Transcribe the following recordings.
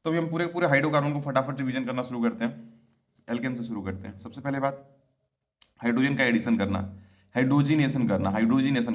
तो अभी हम पूरे पूरे हाइड्रोकार्बन को फटाफट रिवीजन करना शुरू करते हैं। एल्केन से शुरू करते हैं। सबसे पहले बात, हाइड्रोजन का एडिशन करना, हाइड्रोजिनेशन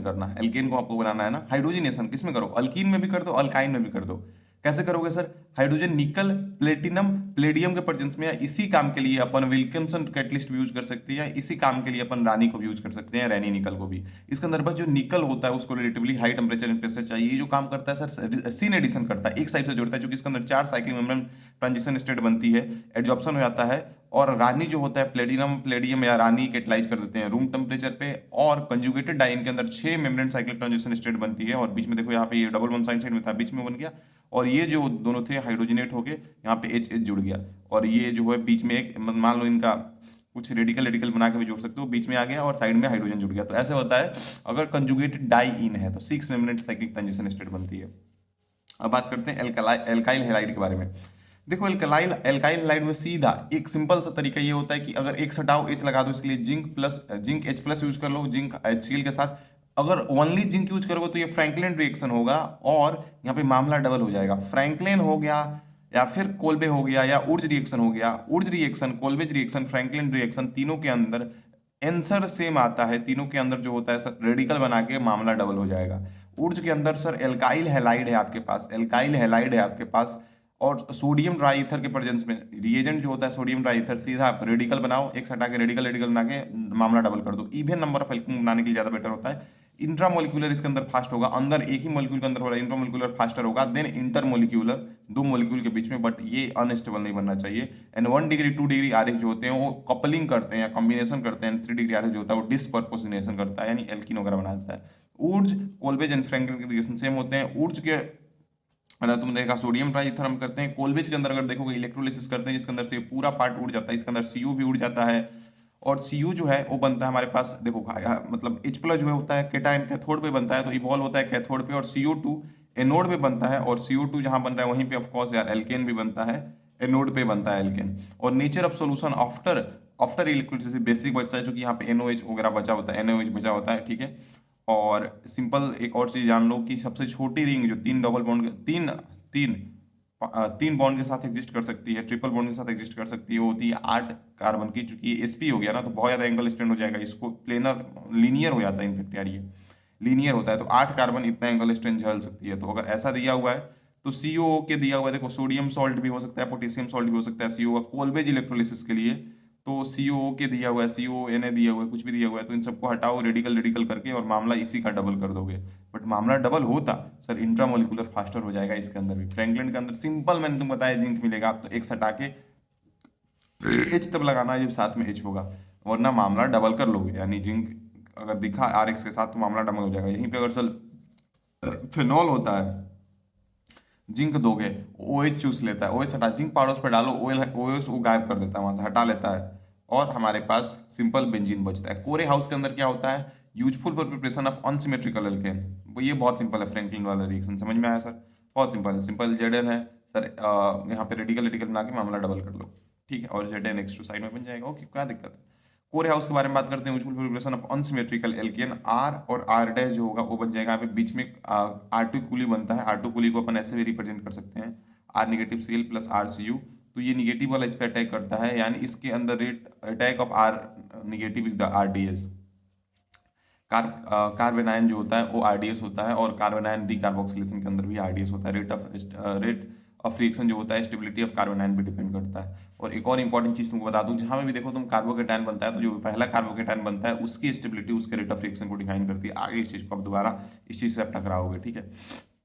करना। एल्केन को आपको बनाना है ना, हाइड्रोजिनेशन किस में करो, अल्कीन में भी कर दो, अल्काइन में भी कर दो। कैसे करोगे सर? हाइड्रोजन निकल प्लेटिनम प्लेडियम के प्रेजेंस में, या इसी काम के लिए अपन विल्किंसन कैटलिस्ट भी यूज कर सकते हैं, इसी काम के लिए अपन रानी को भी यूज कर सकते हैं, रैनी निकल को भी। इसके अंदर बस जो निकल होता है उसको relatively high temperature and pressure चाहिए। ये जो काम करता है सर, सीन एडिशन करता है, एक साइड से जोड़ता है, जो कि इसके अंदर 4 साइक्लिक मेम्ब्रेन ट्रांजिशन स्टेट बनती है, एडजॉर्प्शन हो जाता है। और रानी जो होता है प्लेटिनम प्लेडियम या रानी कैटलाइज कर देते हैं रूम टेम्परेचर पे। और कंजुगेटेड डाइन के अंदर 6 मेम्ब्रेन साइक्लिक ट्रांजिशन स्टेट बनती है, और बीच में देखो यहाँ पे ये डबल वन साइड में था, बीच में बन गया, और ये जो दोनों थे हाइड्रोजनेट होके यहाँ पे एच एच जुड़ गया, और ये जो है बीच में एक मान लो इनका कुछ रेडिकल रेडिकल बना के भी जोड़ सकते हो, बीच में आ गया और साइड में हाइड्रोजन जुड़ गया। तो ऐसे होता है अगर कंजुगेटेड डाई इन है तो 6 मेम्ब्रेन साइक्लिक ट्रांजिशन स्टेट बनती है। अब बात करते हैं एल्काइल हैलाइड के बारे में। देखो एल्काइल हैलाइड में सीधा एक सिंपल सा तरीका ये होता है कि अगर एक हटाओ एच लगा दो, इसके लिए जिंक एच प्लस यूज कर लो, जिंक HCl के साथ। अगर ओनली जिंक यूज करोगे तो ये फ्रैंकलिन रिएक्शन होगा, और यहाँ पे मामला डबल हो जाएगा। फ्रैंकलिन हो गया या फिर कोल्बे हो गया या उर्ज रिएक्शन हो गया, उर्ज रिएक्शन, कोल्बेज रिएक्शन, फ्रैंकलिन रिएक्शन, तीनों के अंदर आंसर सेम आता है। तीनों के अंदर जो होता है सर रेडिकल बना के मामला डबल हो जाएगा। उर्ज के अंदर सर एल्काइल हैलाइड है आपके पास, एल्काइल हैलाइड है आपके पास, और सोडियम ड्राई ईथर के प्रेजेंस में रिएजेंट जो होता है सोडियम ड्राई ईथर, सीधा आप रेडिकल बनाओ, एक हटा के रेडिकल रेडिकल बना के मामला डबल कर दो। इवन नंबर ऑफ एल्कीन बनाने के लिए ज्यादा बेटर होता है। इंट्रामोलिकुलर इसके अंदर फास्ट होगा, अंदर एक ही मॉलिक्यूल के अंदर हो रहा है, इंट्रामोलिकुलर फास्टर होगा देन इंटरमोलिक्यूलर, दो मॉलिक्यूल के बीच में, बट ये अनस्टेबल नहीं बनना चाहिए। एंड 1 डिग्री 2 डिग्री आरएच जो होते हैं वो कपलिंग करते हैं या कॉम्बिनेशन करते हैं। 3 डिग्री आरएच जो होता है वो डिस्पर्पोजिनेशन करता है, यानी एल्कीन वगैरह बना देता है। ऊर्ज कोल्बेज एंड फ्रैंकलिन के रिएक्शन सेम होते हैं। ऊर्ज के अगर तुम देखा सोडियम ट्राई ईथर हम करते हैं, कोल्बेज के अंदर अगर देखोगे इलेक्ट्रोलिसिस करते हैं, जिसके अंदर से पूरा पार्ट उड़ जाता है, इसके अंदर Cu भी उड़ जाता है। और Cu जो है वो बनता है हमारे पास, देखो मतलब H प्लस जो है होता है केटायन कैथोड पे बनता है, तो इवॉल्व होता है कैथोड पे, और CO2 एनोड पे बनता है, और CO2 जहां बन रहा है वहीं पे ऑफकोर्स यार एल्केन भी बनता है, एनोड पे बनता है एल्केन। और nature of solution after after electrolysis basic बचता है, जो कि यहाँ पे NOH वगैरह बचा होता है, NOH बचा होता है, ठीक है। और सिंपल एक और चीज जान लो कि सबसे छोटी रिंग जो 3 डबल बॉन्ड तीन 3 बॉन्ड के साथ एग्जिस्ट कर सकती है, ट्रिपल बॉन्ड के साथ एग्जिस्ट कर सकती है, वो होती है 8 कार्बन की। चूंकि ये sp हो गया ना तो बहुत ज्यादा एंगल स्टैंड हो जाएगा, इसको प्लेनर लीनियर हो जाता है, इनफेक्ट यार ये लीनियर होता है, तो 8 कार्बन इतना एंगल स्ट्रेंथ झेल सकती है। तो अगर ऐसा दिया हुआ है तो CO के दिया हुआ है, देखो सोडियम सॉल्ट भी हो सकता है, पोटेशियम सॉल्ट भी हो सकता है CO का कोल्बेज इलेक्ट्रोलिसिस के लिए। तो CO के दिया हुआ है, CONA दिया हुआ है, कुछ भी दिया हुआ है, तो इन सबको हटाओ रेडिकल रेडिकल करके और मामला इसी का डबल कर दोगे। बट मामला डबल होता सर इंट्रामोलिकुलर फास्टर हो जाएगा इसके अंदर भी। फ्रैंकलिन के अंदर सिंपल मैंने तुम बताया जिंक मिलेगा, आप तो एक हटा के H तब लगाना है जब साथ में H होगा, वरना मामला डबल कर लोगे। यानी जिंक अगर दिखा RX के साथ तो मामला डबल हो जाएगा। यहीं पे अगर सर फिनॉल होता है, जिंक दोगे OH चूस लेता है, OH हटा, जिंक पाउडर पर डालो, OH वो गायब कर देता है, वहां से हटा लेता है, और हमारे पास सिंपल बेंजीन बचता है। कोरे हाउस के अंदर क्या होता है, useful for preparation of unsymmetrical alkane. वो ये बहुत सिंपल है, फ्रैंकलिन वाला रिएक्शन समझ में आया सर? बहुत सिंपल है, सिंपल ZN है सर, यहाँ पे रेडिकल रेडिकल बना के मामला डबल कर लो, ठीक है, और ZN X2 साइड में बन जाएगा। ओके, क्या दिक्कत है? कोरे हाउस के बारे में बात करते हैं, useful preparation of unsymmetrical alkane. R और R डैश जो होगा वो बन जाएगा, यहाँ पे बीच में R2 कुली बनता है, R2 कुली को अपन ऐसे भी रिप्रेजेंट कर सकते हैं, R negative Cl plus RCu। तो ये निगेटिव वाला इस पे अटैक करता है, यानी इसके अंदर rate attack of R negative is the RDS। कार्बेनाइन जो होता है वो RDS होता है, और कार्बेनाइन डीकार्बोक्सिलेशन के अंदर भी RDS होता है। रेट ऑफ रिएक्शन जो होता है स्टेबिलिटी ऑफ कार्बोनाइन पे डिपेंड करता है। और एक और इंपॉर्टेंट चीज तुमको बता दूं, जहां पे भी देखो तुम कार्बोकेटाइन बनता है तो जो पहला कार्बोकेटाइन बनता है उसकी स्टेबिलिटी उसके रेट ऑफ रिएक्शन को डिफाइन करती है। आगे इस चीज को आप दोबारा इस चीज से आप टकराओगे, ठीक है,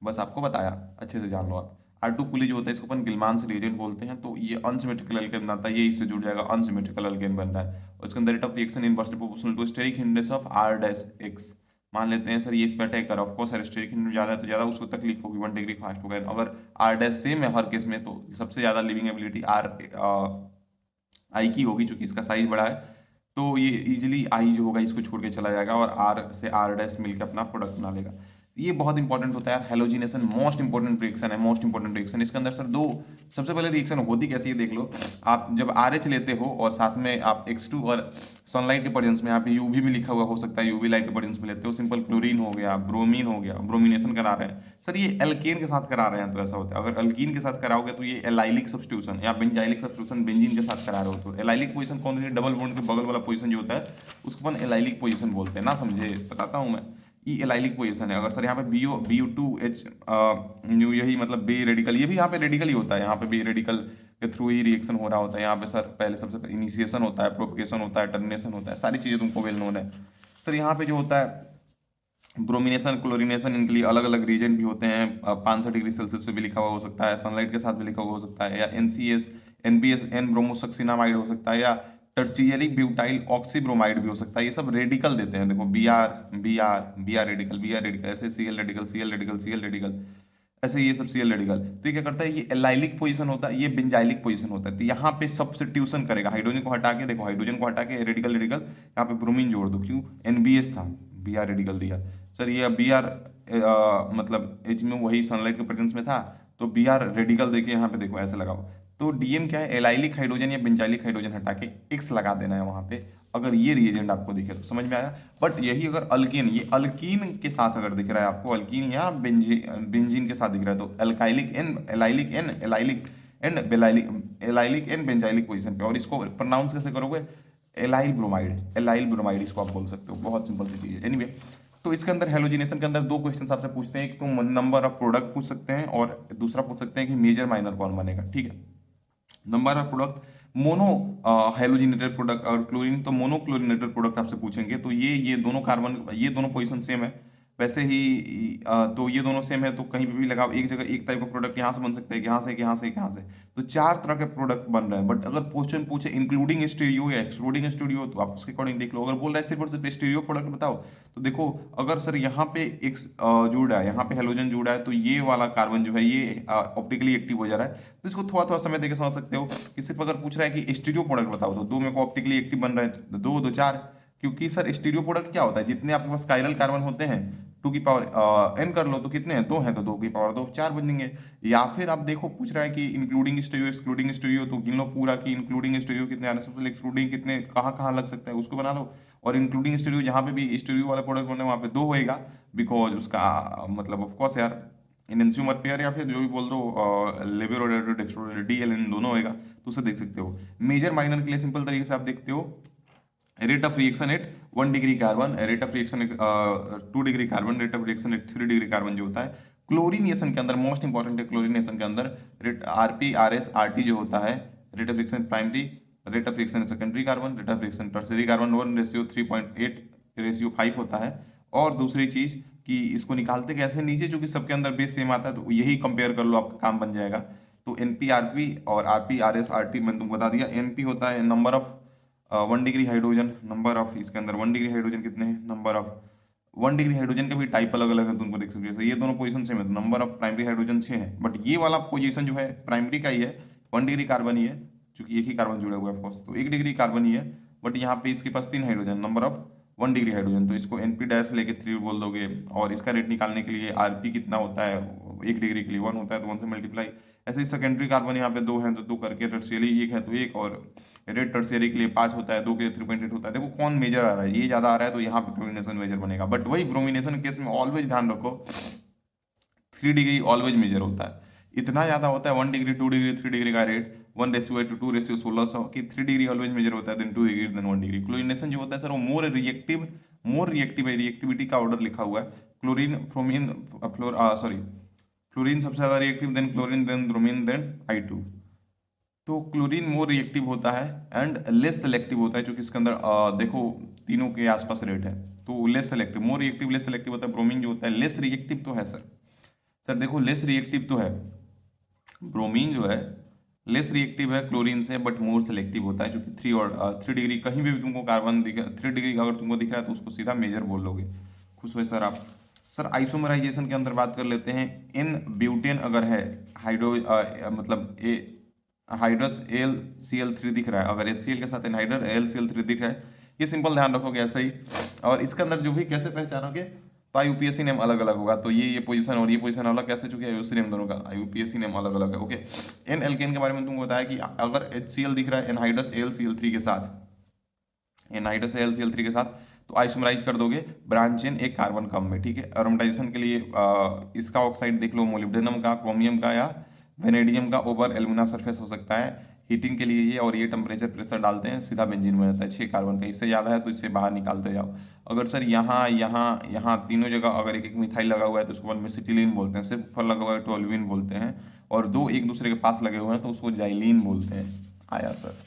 बस आपको बताया, अच्छे से जान लो आप। R2 कुली जो होता है इसको अपन गिलमान्स रिएजेंट बोलते हैं, तो ये अनसिमेट्रिकल एल्केन बनाता है, ये इससे जुड़ जाएगा, अनसिमेट्रिकल एल्केन बन रहा है, और इसके अंदर rate of reaction inversely proportional to steric hindrance of R-X। मान लेते हैं सर ये इस पे अटैक करा, ऑफ कोर्स स्टेरिक हिंडनेस ज्यादा है तो ज्यादा उसको तकलीफ होगी, 1 डिग्री फास्ट होगा। अगर R- सेम है हर केस में तो सबसे ज्यादा लिविंग एबिलिटी I की होगी, चूंकि इसका साइज बड़ा है, तो ये इजिली I जो होगा इसको छोड़ के चला जाएगा, और R से R- मिलकर अपना प्रोडक्ट बना लेगा। ये बहुत इंपॉर्टेंट होता है यार, हेलोजिनेशन मोस्ट इंपॉर्टेंट रिएक्शन है, मोस्ट इंपॉर्टेंट रिएक्शन। इसके अंदर सर दो, सबसे पहले रिएक्शन होती कैसी है देख लो। आप जब RH लेते हो और साथ में आप X2 और सनलाइट के प्रेजेंस में, यहाँ पे UV भी लिखा हुआ हो सकता है, UV लाइट के प्रेजेंस में लेते हो, सिंपल क्लोरीन हो गया, ब्रोमीन हो गया, ब्रोमिनेशन करा रहे हैं सर, ये एल्केन के साथ करा रहे हैं तो ऐसा होता है। अगर अल्कीन के साथ कराओगे तो ये एलाइलिक सब्स्टिट्यूशन या बेंजाइलिक सब्स्टिट्यूशन बेंजीन के साथ करा रहे हो तो एलाइलिक पोजीशन कौन सी, डबल बॉन्ड के बगल वाला पोजीशन जो होता है उसको अपन एलाइलिक पोजीशन बोलते हैं ना, समझे, बताता हूँ मैं। ये एलाइलिक पोजीशन है। अगर सर यहाँ पे BO2H यही मतलब बी रेडिकल, ये भी यहाँ पे रेडिकल ही होता है, यहाँ पे बी रेडिकल के थ्रू ही रिएक्शन हो रहा होता है। यहाँ पे सर पहले सबसे पहले इनिशिएशन होता है, प्रोपगेशन होता है, टर्मिनेशन होता है, सारी चीज़ें तुमको वेल नोन है सर। यहाँ पे जो होता है ब्रोमिनेशन, क्लोरिनेशन, इनके लिए अलग अलग रीजन भी होते हैं। 500 डिग्री सेल्सियस पे भी लिखा हुआ हो सकता है, सनलाइट के साथ भी लिखा हुआ हो सकता है, या NCS, NBS, N ब्रोमोसक्सिनामाइड हो सकता है, या टर्चियरी ब्यूटाइल ऑक्सीब्रोमाइड भी हो सकता है। ये सब रेडिकल देते हैं, देखो BR रेडिकल, BR रेडिकल, ऐसे Cl radical, Cl radical, Cl radical, ऐसे ये सब Cl रेडिकल। तो ये क्या करता है, ये एलाइलिक पोजीशन होता है, ये बेंजाइलिक पोजीशन होता है। तो यहाँ पे सब्स्टिट्यूशन करेगा, हाइड्रोजन को हटा के, देखो हाइड्रोजन को हटा के रेडिकल रेडिकल, यहाँ पे ब्रोमीन जोड़ दो, क्यों, NBS था, BR रेडिकल दिया सर। ये BR मतलब H में वही सनलाइट के प्रेजेंस में था तो BR रेडिकल देके यहाँ पे देखो ऐसे लगाओ। तो DM क्या है, एलाइलिक हाइड्रोजन या बेंजाइलिक हाइड्रोजन हटा के X लगा देना है वहाँ पे, अगर ये रिएजेंट आपको दिखे तो समझ में आया। बट यही अगर अल्कीन, ये अल्कीन के साथ अगर दिख रहा है आपको, अल्कीन या बेंजीन के साथ दिख रहा है तो alkalic N, allylic N, allylic N, allylic N benzylic position पे। और इसको प्रोनाउंस कैसे करोगे, एलाइल ब्रोमाइड, एलाइल ब्रोमाइड इसको आप बोल सकते हो, बहुत सिंपल सी चीज़ है। एनीवे, तो इसके अंदर हेलोजिनेशन के अंदर दो क्वेश्चन आपसे पूछते हैं, एक तो नंबर ऑफ प्रोडक्ट पूछ सकते हैं और दूसरा पूछ सकते हैं कि मेजर माइनर कौन बनेगा, ठीक है। Number of product, mono halogenated product और क्लोरीन, तो मोनो क्लोरिनेटेड प्रोडक्ट आपसे पूछेंगे तो ये दोनों कार्बन, ये दोनों पोजीशन सेम है। वैसे ही तो ये दोनों सेम है तो कहीं पे भी लगाओ एक जगह, एक टाइप का प्रोडक्ट यहाँ से बन सकता है, यहाँ से, यहाँ से, यहाँ से, तो 4 तरह के प्रोडक्ट बन रहे हैं। बट अगर क्वेश्चन पूछे इंक्लूडिंग स्टीरियो या एक्सक्लूडिंग स्टीरियो तो आप उसके अकॉर्डिंग देख लो। अगर बोल रहा है सिर्फ और सिर्फ स्टीरियो प्रोडक्ट बताओ तो देखो, अगर सर यहाँ पे एक जुड़ा है, यहाँ पे हेलोजन जुड़ा है तो ये वाला कार्बन जो है ये ऑप्टिकली एक्टिव हो जा रहा है। तो इसको थोड़ा थोड़ा समय देकर समझ सकते हो कि सिर्फ अगर पूछ रहा है कि स्टीरियो प्रोडक्ट बताओ तो 2 में को ऑप्टिकली एक्टिव बन रहे हैं, 2 2 4, क्योंकि सर स्टीरियो प्रोडक्ट क्या होता है, जितने आपके पास कायरल कार्बन होते हैं 2 की पावर n कर लो तो कितने हैं, 2 हैं तो 2 की पावर 2 4 बनेंगे। या फिर आप देखो पूछ रहा है कि इंक्लूडिंग स्टीरियो एक्सक्लूडिंग स्टीरियो, तो गिन लो पूरा कि इंक्लूडिंग स्टीरियो कितने आ रहे हैं, सबसे एक्सक्लूडिंग कितने कहाँ कहाँ लग सकता है उसको बना लो, और इंक्लूडिंग स्टीरियो जहाँ पे भी स्टीरियो वाला प्रोडक्ट बने वहाँ पे 2 होएगा, बिकॉज उसका मतलब ऑफकोर्स यार इनएंशियोमर पेयर या फिर जो भी बोल दो लेबोरेटरी डेक्स्ट्रोरेटरी DLN दोनों होएगा, तो उसे देख सकते हो। मेजर माइनर के लिए सिंपल तरीके से आप देखते हो, rate of reaction at 1 degree carbon, rate of reaction 2 degree carbon, rate of reaction at 3 degree carbon जो होता है। क्लोरीनेशन के अंदर मोस्ट इंपॉर्टेंट है, क्लोरीनेशन के अंदर रेट RP RS RT जो होता है, rate of reaction primary, rate of reaction secondary carbon, rate of reaction tertiary carbon 1:3.8:5 होता है। और दूसरी चीज कि इसको निकालते कैसे, नीचे चूंकि सबके अंदर बेस सेम आता है तो यही कंपेयर कर लो, आपका काम बन जाएगा। तो NP RP और RP RS RT मैंने तुमको बता दिया। NP होता है number of 1 degree hydrogen, number of इसके अंदर 1 डिग्री हाइड्रोजन कितने हैं, नंबर ऑफ 1 डिग्री हाइड्रोजन के भी टाइप अलग अलग है, तुमको देख सकते हो। जैसे ये दोनों पोजीशन सेम है तो नंबर ऑफ प्राइमरी हाइड्रोजन 6 है, बट ये वाला पोजीशन जो है प्राइमरी का ही है, 1 डिग्री कार्बन ही है, क्योंकि एक ही कार्बन जुड़ा हुआ है ऑफकोर्स, तो 1 डिग्री कार्बन ही है। बट यहाँ पे इसके पास 3 hydrogen, number of 1 degree hydrogen, तो इसको NP डैश लेके 3 बोल दोगे। और इसका रेट निकालने के लिए RP कितना होता है, 1 डिग्री के लिए 1 होता है तो 1 से मल्टीप्लाई। ऐसे ही सेकेंडरी कार्बन यहाँ पे 2 हैं तो 2 करके, टर्शियरी 1 है तो 1, और रेट टर्शियरी के लिए 5 होता है, 2 के लिए 3.8 होता है। देखो कौन मेजर आ रहा है, ये ज्यादा आ रहा है तो यहाँ पे क्लोरीनेशन मेजर बनेगा। बट वही ब्रोमिनेशन केस में ऑलवेज ध्यान रखो 3 डिग्री ऑलवेज मेजर होता है। इतना ज्यादा होता है 1 डिग्री 2 डिग्री 3 डिग्री का रेट 1:2:1600 कि 3 डिग्री ऑलवेज मेजर होता है then 2 degree then 1 degree. Chlorination जो होता है सर वो मोर रिएक्टिव है, रिएक्टिविटी का ऑर्डर लिखा हुआ है। क्लोरीन फ्रोमीन फ्लोरीन सबसे ज्यादा reactive, then chlorine, then bromine, then I2। तो क्लोरीन मोर रिएक्टिव होता है एंड लेस सेलेक्टिव होता है, क्योंकि इसके अंदर देखो तीनों के आसपास रेट है तो less selective, more reactive less selective होता है। ब्रोमीन जो होता है लेस रिएक्टिव तो है सर देखो लेस रिएक्टिव तो है, ब्रोमीन जो है लेस रिएक्टिव है क्लोरीन से, बट मोर सेलेक्टिव होता है, क्योंकि 3 डिग्री कहीं भी तुमको कार्बन दिखा, 3 डिग्री अगर तुमको दिख रहा है तो उसको सीधा मेजर बोल लोगे। खुश हुए सर आप। सर आइसोमराइजेशन के अंदर बात कर लेते हैं। इन ब्यूटेन अगर है मतलब हाइड्रस AlCl3 दिख रहा है, अगर HCl के साथ एनहाइड्र AlCl3 दिख रहा है, ये सिंपल ध्यान रखोगे ऐसा ही। और इसके अंदर जो भी कैसे पहचानोगे, तो IUPAC नेम अलग अलग होगा। तो ये पोजीशन और ये पोजीशन अलग कैसे, चूंकि IUPAC नेम दोनों का IUPAC नेम अलग अलग है। ओके, एन एल्केन के बारे में तुमको बताया कि अगर HCl दिख रहा है एनहाइड्रस AlCl3 के साथ, एनहाइड्रस AlCl3 के साथ, तो आइसोमराइज कर दोगे ब्रांच चेन एक कार्बन कम में। ठीक है, एरोमेटाइजेशन के लिए इसका ऑक्साइड देख लो, मोलिब्डेनम का, क्रोमियम का या वेनेडियम का ओवर एल्यूमिना सरफेस हो सकता है। हीटिंग के लिए ये, और ये टेम्परेचर प्रेशर डालते हैं सीधा बेंजीन बन जाता है 6 कार्बन का। इससे ज़्यादा है तो इससे बाहर निकालते जाओ। अगर सर यहाँ यहाँ यहाँ तीनों जगह अगर एक एक मिथाइल लगा हुआ है तो उसको मेसिटिलीन बोलते हैं, सिर्फ ऊपर लगा हुआ है तो टोल्यूइन बोलते हैं, और दो एक दूसरे के पास लगे हुए हैं तो उसको जाइलीन बोलते हैं। आया सर।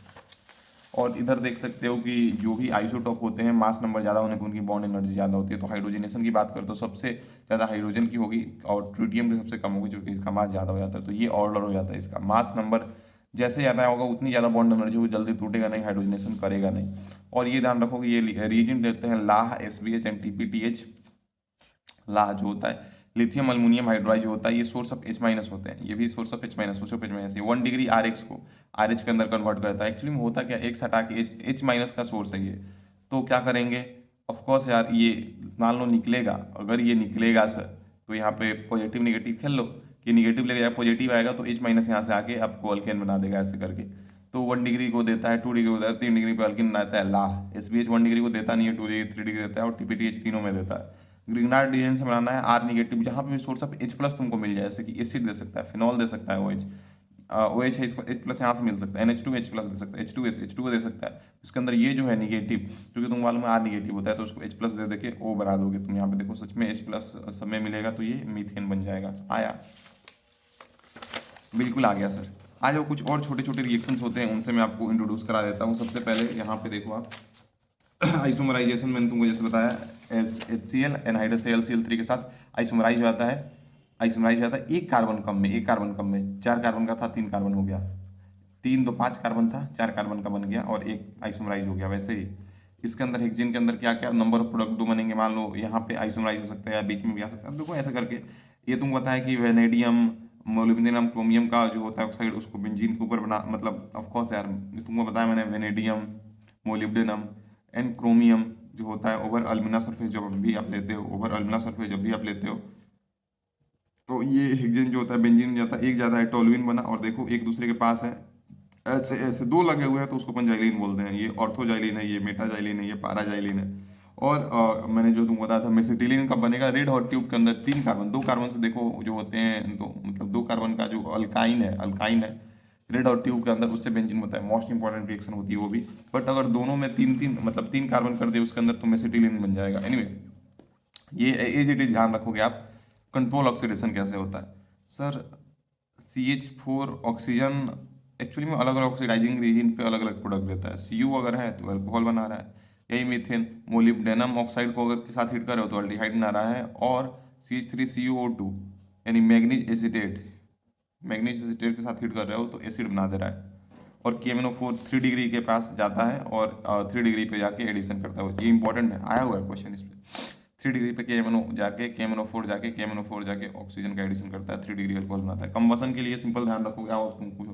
और इधर देख सकते हो कि जो भी आइसोटॉप होते हैं मास नंबर ज़्यादा होने पर उनकी बॉन्ड एनर्जी ज़्यादा होती है। तो हाइड्रोजनेशन की बात करें तो सबसे ज़्यादा हाइड्रोजन की होगी और ट्रिटियम की सबसे कम होगी, क्योंकि इसका मास ज़्यादा हो जाता है। तो ये ऑर्डर हो जाता है इसका, मास नंबर जैसे ज़्यादा होगा उतनी ज़्यादा बॉन्ड एनर्जी वो जल्दी टूटेगा नहीं, हाइड्रोजनेशन करेगा नहीं। और ये ध्यान रखो कि ये रीजेंट देते हैं लाह SBH एंड TPTH। लाह जो होता है लिथियम अल्मोनियम हाइड्राइड जो होता है, ये सोर्स ऑफ H- होते हैं, ये भी source of H-, source of H-, ये 1 डिग्री RH को RH के अंदर कन्वर्ट करता है। एक्चुअली में होता क्या, X हटा के H- का सोर्स है ये। तो क्या करेंगे, ऑफ कोर्स यार ये मान लो निकलेगा, अगर ये निकलेगा सर तो यहाँ पे पॉजिटिव निगेटिव खेल लो कि निगेटिव लेके जाए पॉजिटिव आएगा तो H- यहाँ से आके आपको अल्केन बना देगा ऐसे करके। तो 1 डिग्री को देता है, 2 डिग्री को देता है, 3 डिग्री पे अल्केन बनाता है लाह। SBH 1 डिग्री को देता नहीं है, 2 डिग्री 3 डिग्री देता है, और TPTH तीनों में देता है। ग्रिग्नार्ड डिजाइन से बनाना है R निगेटिव, जहाँ पे भी सोर्स ऑफ H+ तुमको मिल जाए, जैसे कि एसिड दे सकता है, फिनॉल दे सकता है, OH है, इसको H+ यहाँ से मिल सकता है, NH2H+ दे सकता है, H2 दे सकता है। इसके अंदर ये जो है निगेटिव, क्योंकि तुम मालूम है R निगेटिव होता है तो उसको H+ दे के O बना दोगे तुम। यहाँ पे देखो सच में H+ सब में मिलेगा तो ये मीथेन बन जाएगा। आया, बिल्कुल आ गया सर। आ जाओ, कुछ और छोटे छोटे रिएक्शंस होते हैं उनसे मैं आपको इंट्रोड्यूस करा देता हूँ। सबसे पहले यहाँ पे देखो आप आइसोमराइजेशन मैंने तुमको जैसे बताया, HCl एनहाइड्रस AlCl3 के साथ आइसोमराइज हो जाता है। आइसोमराइज हो जाता है एक कार्बन कम में, एक कार्बन कम में, 4 कार्बन का था 3 कार्बन हो गया, 3 2 5 कार्बन था 4 कार्बन का बन गया और एक आइसोमराइज हो गया। वैसे ही इसके अंदर हेक्सेन के अंदर क्या क्या नंबर ऑफ प्रोडक्ट दो बनेंगे, मान लो यहाँ पे आइसोमराइज हो सकता है या बीच में भी आ सकता है। देखो ऐसे करके ये तुमको बताया कि वेनेडियम मोलिब्डेनम क्रोमियम का जो होता है ऑक्साइड उसको बेंजीन के ऊपर बना, मतलब ऑफ कोर्स यार तुमको बताया मैंने, वेनेडियम मोलिब्डेनम एंड क्रोमियम जो होता है ओवर अल्मिना सरफेस जब भी आप लेते हो, ओवर अल्मिना सरफेस जब भी आप लेते हो तो ये हेक्सेन जो होता है बेंजीन जाता है, एक ज़्यादा है टोल्यूइन बना, और देखो एक दूसरे के पास है ऐसे ऐसे दो लगे हुए हैं तो उसको अपन जाइलिन बोलते हैं। ये ऑर्थोजाइलिन है, ये मेटाजाइलिन है, ये पाराजाइलिन है। और मैंने जो तुमको बताया था मेसिटिलीन का बनेगा रेड हॉट ट्यूब के अंदर 3 कार्बन, 2 कार्बन से देखो जो होते हैं तो मतलब 2 कार्बन का जो अल्काइन है रेड हॉट ट्यूब के अंदर, उससे बेंजीन होता है। मोस्ट इंपॉर्टेंट रिएक्शन होती है वो भी। बट अगर दोनों में 3 3 मतलब 3 कार्बन कर दे उसके अंदर तो मेसिटिलीन बन जाएगा। एनीवे ये एज इट इज ध्यान रखोगे आप। कंट्रोल ऑक्सीडेशन कैसे होता है सर, CH4 ऑक्सीजन एक्चुअली में अलग अलग ऑक्सीडाइजिंग रीजन पे अलग अलग प्रोडक्ट देता है। Cu अगर है तो अल्कोहल बना रहा है, यही मीथेन। मोलिब्डेनम ऑक्साइड को अगर के साथ हिट करो तो अल्डिहाइड बना रहा है। और CH3CuO2 यानी मैग्नीज एसिटेट के साथ हिट कर रहे हो तो एसिड बना दे रहा है। और KMnO4 3 डिग्री के पास जाता है और 3 डिग्री पे जाके एडिशन करता है। ये इंपॉर्टेंट है, आया हुआ है क्वेश्चन इस पे। 3 डिग्री पे KMnO4 जाके ऑक्सीजन का एडिशन करता है, 3 डिग्री अल्कोहल बनाता है। कंबसन के लिए सिंपल ध्यान रखोगे, और तुमको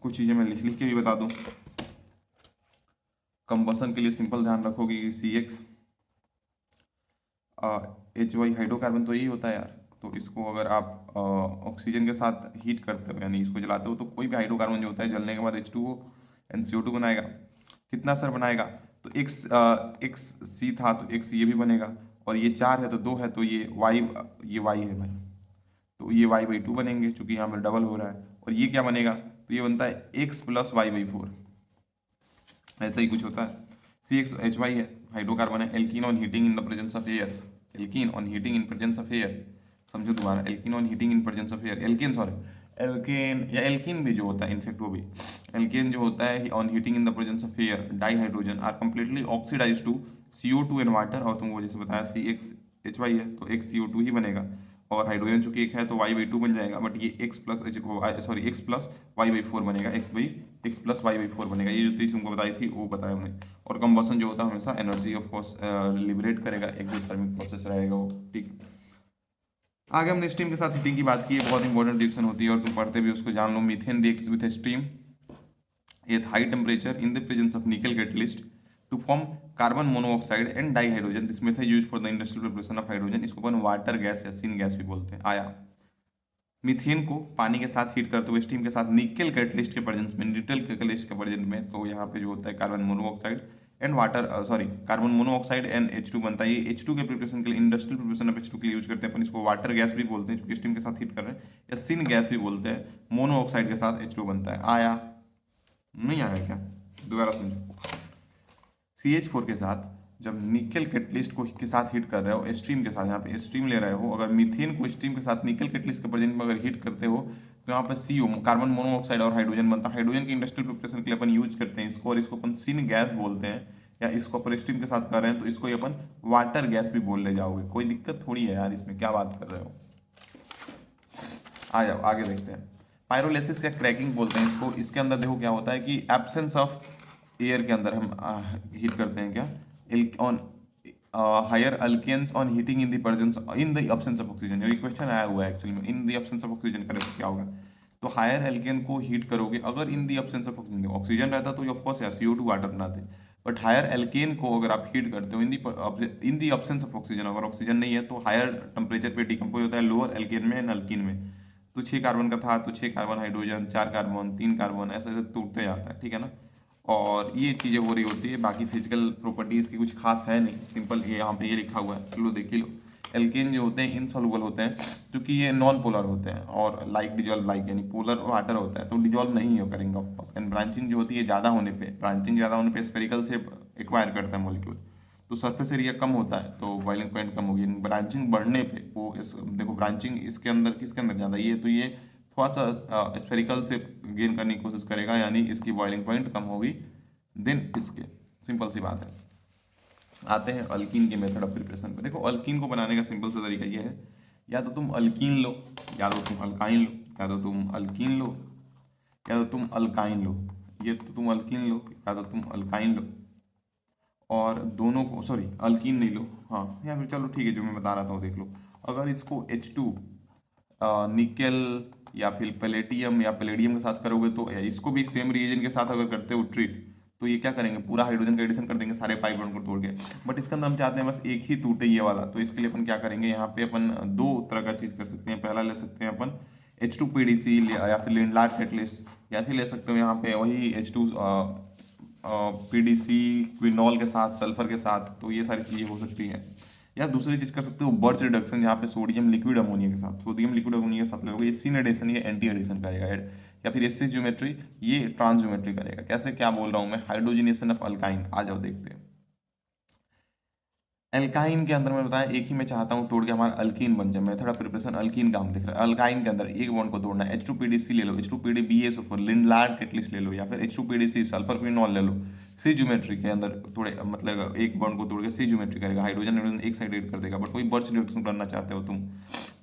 कुछ चीज़ें मैं लिख लिख के भी बता दूं। कंबसन के लिए सिंपल ध्यान रखोगे कि CX HY हाइड्रोकार्बन तो यही होता है यार। तो इसको अगर आप ऑक्सीजन के साथ हीट करते हो यानी इसको जलाते हो तो कोई भी हाइड्रोकार्बन जो होता है जलने के बाद H2O एंड CO2 बनाएगा। कितना सर बनाएगा, तो XC था तो X ये भी बनेगा, और ये 4 है तो 2 है तो ये Y है भाई, तो ये Y/2 बनेंगे चूंकि यहाँ पर डबल हो रहा है। और ये क्या बनेगा, तो ये बनता है X + Y/4, ऐसा ही कुछ होता है। CXHY है, हाइड्रोकार्बन है। Alkene on heating in the presence of air, alkene on heating in presence of air, समझो दोबारा, alkene on heating in presence of air, alkane या एल्कीन भी जो होता है इनफेक्ट वो भी एल्केन जो होता है on heating in the presence of air dihydrogen are completely oxidise to CO2 and water. और तुमको जैसे बताया CXHY है तो XCO2 ही बनेगा, और हाइड्रोजन चूंकि एक है तो Y/2 बन जाएगा। बट ये X + Y/4 बनेगा, X + Y/4 बनेगा। ये जो चीज़ तुमको बताई थी वो बताया हमने। और कंबसन जो होता है हमेशा एनर्जी ऑफ कोर्स लिबरेट करेगा, एक्सोथर्मिक प्रोसेस रहेगा वो। ठीक, आगे हमने स्टीम के साथ हीटिंग की बात की है, बहुत इंपॉर्टेंट रिएक्शन होती है और तुम पढ़ते भी उसको जान लो। Methane reacts with steam at high temperature in the presence of nickel catalyst. To form carbon monoxide and dihydrogen. This method use for the industrial preparation of hydrogen. इसको अपन वाटर गैस या सिन गैस भी बोलते हैं। आया methane को पानी के साथ हीट करते हुए स्टीम के साथ निकल कैटलिस्ट के प्रेजेंस में, निकल कैटलिस्ट के प्रेजेंस में, तो यहाँ पे जो होता है carbon monoxide and water carbon monoxide and H2 बनता है। ये H2 के प्रिपरेशन के लिए, इंडस्ट्रियल प्रिपरेशन ऑफ H2 के लिए यूज करते हैं अपन। इसको वाटर गैस भी बोलते हैं क्योंकि स्टीम के साथ हीट कर रहे हैं, या सिन गैस भी बोलते हैं। मोनोऑक्साइड के साथ H2 बनता है। आया नहीं आया क्या? दोबारा समझो। CH4 के साथ जब निकल कैटलिस्ट को के साथ हीट कर रहे हो स्ट्रीम के साथ, यहाँ पे स्ट्रीम ले रहे हो, अगर मीथेन को स्ट्रीम के साथ निकल कैटलिस्ट के प्रेजेंट में अगर हीट करते हो तो यहाँ पे CO कार्बन मोनोऑक्साइड और हाइड्रोजन बनता है। हाइड्रोजन के इंडस्ट्रियल प्रिपरेशन के लिए अपन यूज करते हैं इसको, और इसको अपन सिन गैस बोलते हैं, या इसको अपन स्टीम के साथ कर रहे हैं तो इसको अपन वाटर गैस भी बोल ले जाओगे। कोई दिक्कत थोड़ी है यार इसमें, क्या बात कर रहे हो। आ जाओ आगे देखते हैं। पायरोलिसिस या क्रैकिंग बोलते हैं इसको। इसके अंदर देखो क्या होता है कि एब्सेंस ऑफ एयर के अंदर हम हीट करते हैं क्या on higher alkanes on heating in the presence in the absence of oxygen. ये क्वेश्चन आया हुआ है एक्चुअली में, in the absence of oxygen करें तो क्या होगा। तो हायर एल्केन को हीट करोगे अगर इन the absence of oxygen, oxygen रहता तो ऑफकोर्स यार CO2 वाटर बनाते, बट हायर एल्केन को अगर आप हीट करते हो इन दी एब्सेंस ऑफ ऑक्सीजन, अगर ऑक्सीजन नहीं है तो हायर टेम्परेचर पे डिकम्पोज होता है लोअर एल्केन में एंड अल्कीन में। तो 6 कार्बन का था तो 6 कार्बन हाइड्रोजन, 4 कार्बन, 3 कार्बन, ऐसे ऐसे टूटते जाता है, ठीक है ना। और ये चीज़ें हो रही होती है, बाकी फिजिकल प्रॉपर्टीज़ की कुछ खास है नहीं, सिंपल ये यहाँ पे ये लिखा हुआ है, चलो देख ही लो। एल्केन जो होते हैं इनसॉल्युबल होते हैं क्योंकि ये नॉन पोलर होते हैं, और लाइक डिजॉल्व लाइक यानी पोलर वाटर होता है तो डिजॉल्व नहीं हो करेंगे ऑफकोर्स। एंड ब्रांचिंग जो होती है ज़्यादा होने पे, ब्रांचिंग ज़्यादा होने पे स्पेरिकल से एक्वायर करता है मॉलिक्यूल, तो सरफेस एरिया कम होता है तो बॉइलिंग पॉइंट कम होगी। ब्रांचिंग बढ़ने पे वो देखो ब्रांचिंग इसके अंदर किसके अंदर ज़्यादा, ये तो ये थोड़ा सा स्पेरिकल से गेन करने की कोशिश करेगा, यानी इसकी बॉइलिंग पॉइंट कम होगी देन इसके, सिंपल सी बात है। आते हैं अल्कीन के मेथड ऑफ प्रिपरेशन पे। देखो अल्कीन को बनाने का सिंपल सा तरीका ये है, या तो तुम अल्कीन लो, या तो तुम अल्काइन लो, या तो तुम अल्कीन लो, या तो तुम अल्काइन लो। ये तो तुम अल्कीन लो या तो तुम अल्काइन लो, और दोनों को अल्कीन नहीं लो, हाँ या फिर चलो ठीक है जो मैं बता रहा था वो देख लो। अगर इसको H2 निकेल या फिर पैलेडियम या पैलेडियम के साथ करोगे तो इसको भी सेम रिएजेंट के साथ अगर करते हो ट्रीट, तो ये क्या करेंगे पूरा हाइड्रोजन का एडिशन कर देंगे सारे पाई बॉन्ड को तोड़ के। बट इसके अंदर हम चाहते हैं बस एक ही टूटे ये वाला, तो इसके लिए अपन क्या करेंगे, यहाँ पे अपन दो तरह का चीज़ कर सकते हैं। पहला ले सकते हैं अपन H2PDC या फिर लिंडलार्ड कैटलिस्ट, या फिर ले सकते हो यहाँ पे वही H2 PDC क्विनॉल के साथ, सल्फर के साथ, तो ये सारी चीज़ें हो सकती हैं। या दूसरी चीज़ कर सकते हो बर्च रिडक्शन, यहाँ पे सोडियम लिक्विड अमोनिया के साथ, सोडियम लिक्विड अमोनिया के साथ लोगे, ये सिन एडिशन या एंटी एडिशन करेगा, या फिर एसिस ज्योमेट्री ये ट्रांस ज्योमेट्री करेगा। कैसे, क्या बोल रहा हूँ मैं, हाइड्रोजनेशन ऑफ अल्काइन। आ जाओ देखते हैं। एल्काइन के अंदर मैं बताया एक ही मैं चाहता हूँ तोड़ के हमारा अल्कीन बन जाए। मेथड ऑफ प्रिपरेशन अल्कीन का हम दिख रहा है। अल्काइन के अंदर एक बॉन्ड को तोड़ना है, H2PDC ले लो, H2PDBA लिंडलार्ड कैटलिस्ट ले लो, या फिर H2PDC सल्फर क्विनॉल ले लो। सी ज्योमेट्री के अंदर थोड़े मतलब एक बॉन्ड को तोड़ के सी ज्योमेट्री करेगा, हाइड्रोजन हाइड्रोजन एक साइड एड कर देगा। बट कोई बर्च रिडक्शन करना चाहते हो तुम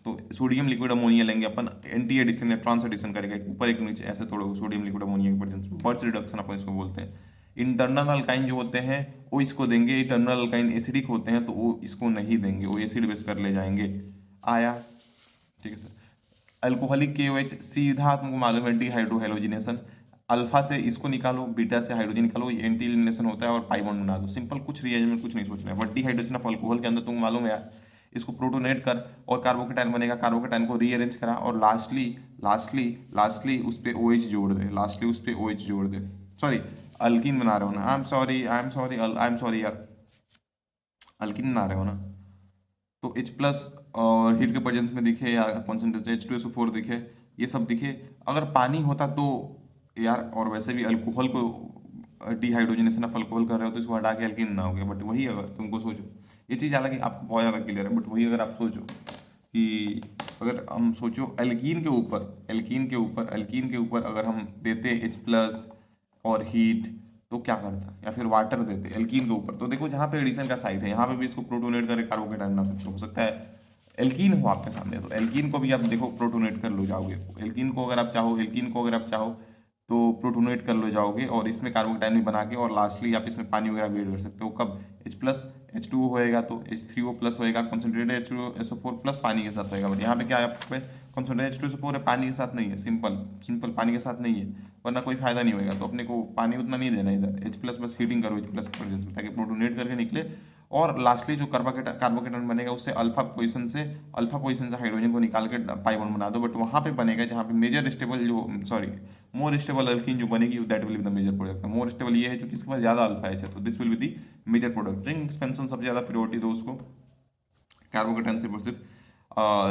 तो सोडियम लिक्विड अमोनिया लेंगे अपन, एंटी एडिशन या ट्रांस एडिशन करेगा, एक ऊपर एक नीचे ऐसे तोड़ोगे सोडियम लिक्विड अमोनिया के प्रेजेंस में, बर्च रिडक्शन अपन इसको बोलते हैं। इंटरनल अल्काइन जो होते हैं वो इसको देंगे, इंटरनल अल्काइन एसिडिक होते हैं तो वो इसको नहीं देंगे, वो एसिड बेस कर ले जाएंगे। आया ठीक है सर। अल्कोहलिक KOH सीधा तुमको मालूम है डिहाइड्रोहेलोजिनेशन, अल्फा से इसको निकालो, बीटा से हाइड्रोजन निकालो, ये एंटी एलिमिनेशन होता है और पाई बॉन्ड बना दो। सिंपल, कुछ रिएजेंट में कुछ नहीं सोचना है। बट डिहाइड्रेशन ऑफ अल्कोहल के अंदर तुमको मालूम है यार, इसको प्रोटोनेट कर और कार्बोकेटाइन बनेगा, कार्बोकेटाइन को रीअरेंज करा और लास्टली उस पर OH जोड़ दे, लास्टली उस पर OH जोड़ दे। सॉरी अल्कीन बना रहे हो ना, आई एम सॉरी यार, अल्कीन बना रहे हो ना, तो H प्लस और हीट के प्रेजेंस में दिखे या कॉन्सेंट्रेट H2SO4 दिखे, ये सब दिखे। अगर पानी होता तो यार, और वैसे भी अल्कोहल को डिहाइड्रोजनेशन ऑफ अल्कोहल कर रहे हो तो इसको हटा के अल्कीन ना हो गया। बट वही अगर तुमको सोचो, ये चीज़ हालांकि आपको बहुत ज़्यादा क्लियर है, बट वही अगर आप सोचो कि अगर हम सोचो अल्कीन के ऊपर अगर हम देते H प्लस और हीट तो क्या करता, या फिर वाटर देते एल्कीन के ऊपर, तो देखो जहाँ पे एडिशन का साइड है यहाँ पे भी इसको प्रोटोनेट करके कार्बोकेटाइन बना सकते हो सकता है एल्कीन हो आपके सामने, तो एल्कीन को भी आप देखो प्रोटोनेट कर लो जाओगे। एल्कीन को अगर आप चाहो तो प्रोटोनेट कर लो जाओगे और इसमें कार्बोकेटाइन भी बना के, और लास्टली आप इसमें पानी वगैरह भी ऐड कर सकते हो। कब H प्लस H2O होएगा तो H3O प्लस होएगा, कॉन्सेंट्रेटेड H2SO4 प्लस पानी के साथ होएगा। बट यहाँ पे क्या है, आप पे कॉन्सेंट्रेट H2SO4 है, पानी के साथ नहीं है, सिंपल सिंपल पानी के साथ नहीं है, वरना कोई फायदा नहीं होगा। तो अपने को पानी उतना नहीं देना इधर, H+ बस हीटिंग करो H+ के प्रेजेंस में ताकि प्रोटोनेट करके निकले। और लास्टली जो कार्बोकेटन बनेगा उससे अल्फा पोजीशन से हाइड्रोजन को निकाल के पाई बॉन्ड बना दो, बट वहाँ पे बनेगा जहाँ पे मेजर स्टेबल जो सॉरी मोर स्टेबल अल्कीन जो बनेगी that will be the major product. More stable ये है जो किसके पास ज़्यादा अल्फा एच है, तो this will be the major product. Ring expansion सबसे ज़्यादा प्रियोरिटी दो उसको, कार्बोकेटाइन सिर्फ और सिर्फ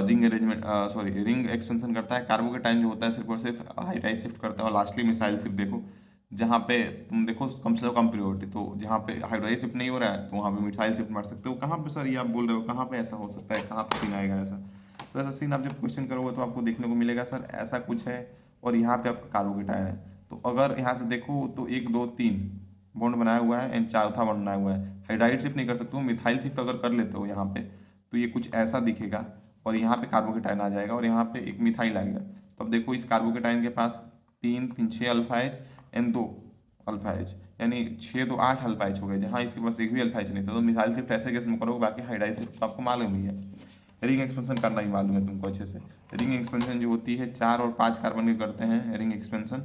ring arrangement sorry ring expansion करता है, कार्बोकेटाइन जो होता है सिर्फ और सिर्फ हाइड्राइज शिफ्ट करता है। और लास्टली मिसाइल शिफ्ट देखो, जहाँ पे तुम देखो कम से कम प्रियोरिटी, तो जहाँ पे हाइड्राइज शिफ्ट नहीं हो रहा है तो वहाँ पे मिसाइल शिफ्ट मार सकते हो। कहाँ पे सर ये आप बोल रहे हो, कहाँ पे ऐसा हो सकता है, कहाँ पे सीन आएगा ऐसा? तो ऐसा सीन आप जब क्वेश्चन करोगे तो आपको देखने को मिलेगा सर ऐसा कुछ है, और यहाँ पे आपका कार्बोकेटाइन है। तो अगर यहाँ से देखो तो 1 2 3 बॉन्ड बनाया हुआ है एंड चौथा बॉन्ड बनाया हुआ है, हाइड्राइड शिफ्ट नहीं कर सकते हो, मिथाइल शिफ्ट अगर कर लेते हो यहाँ पे तो ये कुछ ऐसा दिखेगा, और यहाँ पे कार्बोकेटाइन आ जाएगा और यहाँ पे एक मिथाइल आएगा। तो अब देखो इस कार्बोकेटाइन के पास 3 3 6 alpha H and 2 alpha H, यानी 6 2 8 अल्फा एच हो गए, जहाँ इसके पास एक भी अल्फा एच नहीं था। तो मिसाइल शिफ्ट ऐसे केस में करोगे, बाकी हाइड्राइड शिफ्ट तो आपको मालूम ही है। रिंग एक्सपेंशन करना ही मालूम है तुमको अच्छे से। रिंग एक्सपेंशन जो होती है 4 और 5 कार्बन के करते हैं रिंग एक्सपेंशन,